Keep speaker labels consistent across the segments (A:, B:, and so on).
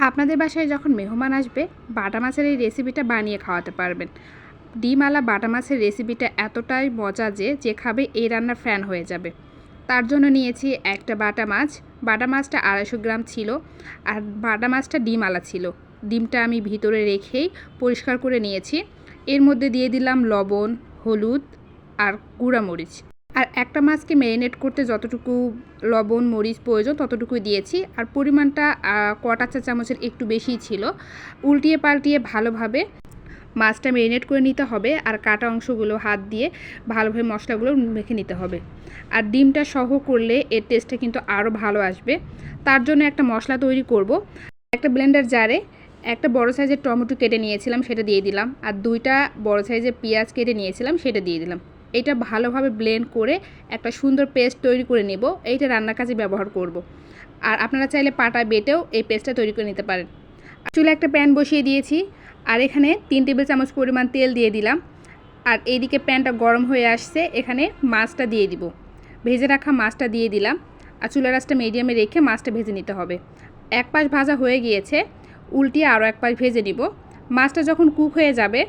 A: আপনাদের বাসায় যখন মেহমান আসবে বাটা মাছের এই রেসিপিটা বানিয়ে খাওয়াতে পারবেন। ডিমওয়ালা বাটা মাছের রেসিপিটা এতটাই মজা যে খাবে এই রান্নার ফ্যান হয়ে যাবে। তার জন্য নিয়েছি একটা বাটা মাছ। বাটা মাছটা 250 গ্রাম ছিল, আর বাটা মাছটা ডিমওয়ালা ছিল। ডিমটা আমি ভিতরে রেখেই পরিষ্কার করে নিয়েছি। এর মধ্যে দিয়ে দিলাম লবণ, হলুদ আর গুঁড়ামরিচ। আর একটা মাছকে ম্যারিনেট করতে যতটুকু লবণ মরিচ প্রয়োজন ততটুকুই দিয়েছি। আর পরিমাণটা কটা চা চামচের একটু বেশিই ছিল। উল্টিয়ে পাল্টিয়ে ভালোভাবে মাছটা ম্যারিনেট করে নিতে হবে, আর কাটা অংশগুলো হাত দিয়ে ভালোভাবে মশলাগুলো মেখে নিতে হবে। আর ডিমটা সহ করলে এর টেস্টটা কিন্তু আরও ভালো আসবে। তার জন্য একটা মশলা তৈরি করব। একটা ব্লেন্ডার জারে একটা বড় সাইজের টমেটো কেটে নিয়েছিলাম, সেটা দিয়ে দিলাম। আর 2টা বড় সাইজের পেঁয়াজ কেটে নিয়েছিলাম, সেটা দিয়ে দিলাম। এটা ভালোভাবে ব্লেন্ড করে একটা সুন্দর পেস্ট তৈরি করে নেব। এইটা রান্নার কাজে ব্যবহার করব। আর আপনারা চাইলে পাটা বেটেও এই পেস্টটা তৈরি করে নিতে পারেন। চুলে একটা প্যান বসিয়ে দিয়েছি, আর এখানে 3 টেবিল চামচ পরিমাণ তেল দিয়ে দিলাম। আর এইদিকে প্যানটা গরম হয়ে আসছে, এখানে মাছটা দিয়ে দিব। ভেজে রাখা মাছটা দিয়ে দিলাম। আর চুলার আঁচটা মিডিয়ামে রেখে মাছটা ভেজে নিতে হবে। এক পাশ ভাজা হয়ে গিয়েছে, উল্টিয়ে আরও এক পাশ ভেজে নিব। মাছটা যখন কুক হয়ে যাবে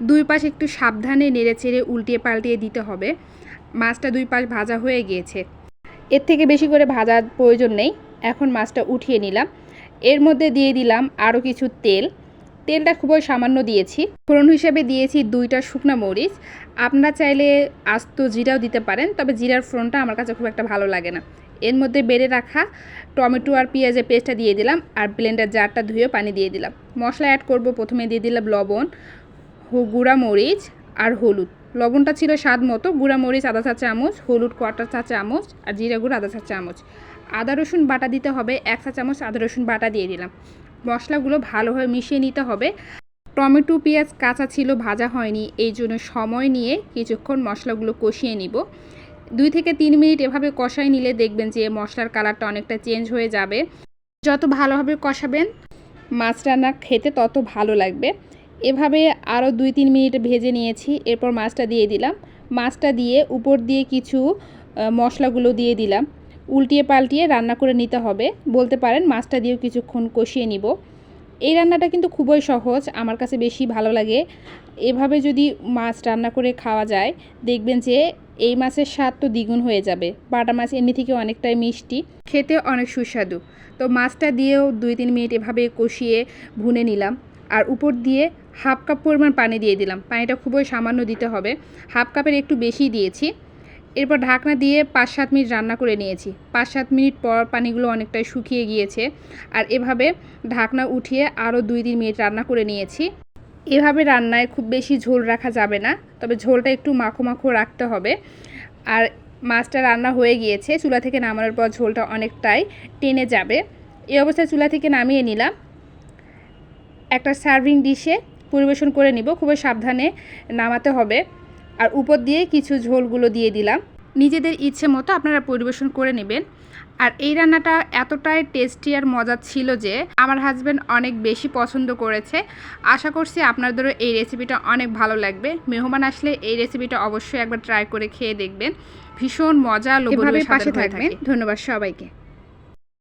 A: 2 পাশ একটু সাবধানে নেড়ে চেড়ে উল্টিয়ে পাল্টিয়ে দিতে হবে। মাছটা 2 পাশ ভাজা হয়ে গিয়েছে, এর থেকে বেশি করে ভাজার প্রয়োজন নেই। এখন মাছটা উঠিয়ে নিলাম। এর মধ্যে দিয়ে দিলাম আরও কিছু তেল। তেলটা খুবই সামান্য দিয়েছি। ফোড়ন হিসেবে দিয়েছি 2টা শুকনা মরিচ। আপনারা চাইলে আস্ত জিরাও দিতে পারেন, তবে জিরার ফোড়নটা আমার কাছে খুব একটা ভালো লাগে না। এর মধ্যে বেড়ে রাখা টমেটো আর পেঁয়াজের পেস্টটা দিয়ে দিলাম, আর ব্লেন্ডার জারটা ধুয়ে পানি দিয়ে দিলাম। মশলা অ্যাড করব। প্রথমে দিয়ে দিলাম লবণ, গুঁড়া মরিচ আর হলুদ। লবণটা ছিল স্বাদ মতো, গুঁড়া মরিচ আধা চা চামচ, হলুদ কোয়ার্টার চা চামচ, আর জিরা গুঁড়ো আধা চা চামচ। আদা রসুন বাটা দিতে হবে 1 চা চামচ, আদা রসুন বাটা দিয়ে দিলাম। মশলাগুলো ভালোভাবে মিশিয়ে নিতে হবে। টমেটো পেঁয়াজ কাঁচা ছিল, ভাজা হয়নি, এই জন্য সময় নিয়ে কিছুক্ষণ মশলাগুলো কষিয়ে নিব। 2 থেকে 3 মিনিট এভাবে কষাই নিলে দেখবেন যে মশলার কালারটা অনেকটা চেঞ্জ হয়ে যাবে। যত ভালোভাবে কষাবেন মাছ রান্না খেতে তত ভালো লাগবে। এভাবে আরও 2-3 মিনিট ভেজে নিয়েছি। এরপর মাছটা দিয়ে দিলাম। মাছটা দিয়ে উপর দিয়ে কিছু মশলাগুলো দিয়ে দিলাম। উল্টিয়ে পাল্টিয়ে রান্না করে নিতে হবে। বলতে পারেন মাছটা দিয়েও কিছুক্ষণ কষিয়ে নিব। এই রান্নাটা কিন্তু খুবই সহজ, আমার কাছে বেশি ভালো লাগে। এভাবে যদি মাছ রান্না করে খাওয়া যায় দেখবেন যে এই মাছের স্বাদ তো দ্বিগুণ হয়ে যাবে। বাটা মাছ এমনি থেকে অনেকটাই মিষ্টি, খেতে অনেক সুস্বাদু। তো মাছটা দিয়েও 2-3 মিনিট এভাবে কষিয়ে ভুনে নিলাম। আর উপর দিয়ে 1/2 কাপ পরিমাণ পানি দিয়ে দিলাম। পানিটা খুবই সামান্য দিতে হবে, 1/2 কাপের একটু বেশি দিয়েছি। এরপর ঢাকনা দিয়ে 5-7 মিনিট রান্না করে নিয়েছি। 5-7 মিনিট পর পানিগুলো অনেকটাই শুকিয়ে গিয়েছে। আর এভাবে ঢাকনা উঠিয়ে আরও 2-3 মিনিট রান্না করে নিয়েছি। এভাবে রান্নায় খুব বেশি ঝোল রাখা যাবে না, তবে ঝোলটা একটু মাখো মাখো রাখতে হবে। আর মাছটা রান্না হয়ে গিয়েছে, চুলা থেকে নামানোর পর ঝোলটা অনেকটাই টেনে যাবে। এই অবস্থায় চুলা থেকে নামিয়ে নিলাম। একটা সার্ভিং ডিশে পরিবেশন করে নিব। খুবই সাবধানে নামাতে হবে। আর উপর দিয়ে কিছু ঝোলগুলো দিয়ে দিলাম। নিজেদের ইচ্ছে মতো আপনারা পরিবেশন করে নেবেন। আর এই রান্নাটা এতটাই টেস্টি আর মজার ছিল যে আমার হাজব্যান্ড অনেক বেশি পছন্দ করেছে। আশা করছি আপনাদেরও এই রেসিপিটা অনেক ভালো লাগবে। মেহমান আসলে এই রেসিপিটা অবশ্যই একবার ট্রাই করে খেয়ে দেখবেন। ভীষণ মজা, লোভনীয় পাশে থাকবেন। ধন্যবাদ সবাইকে।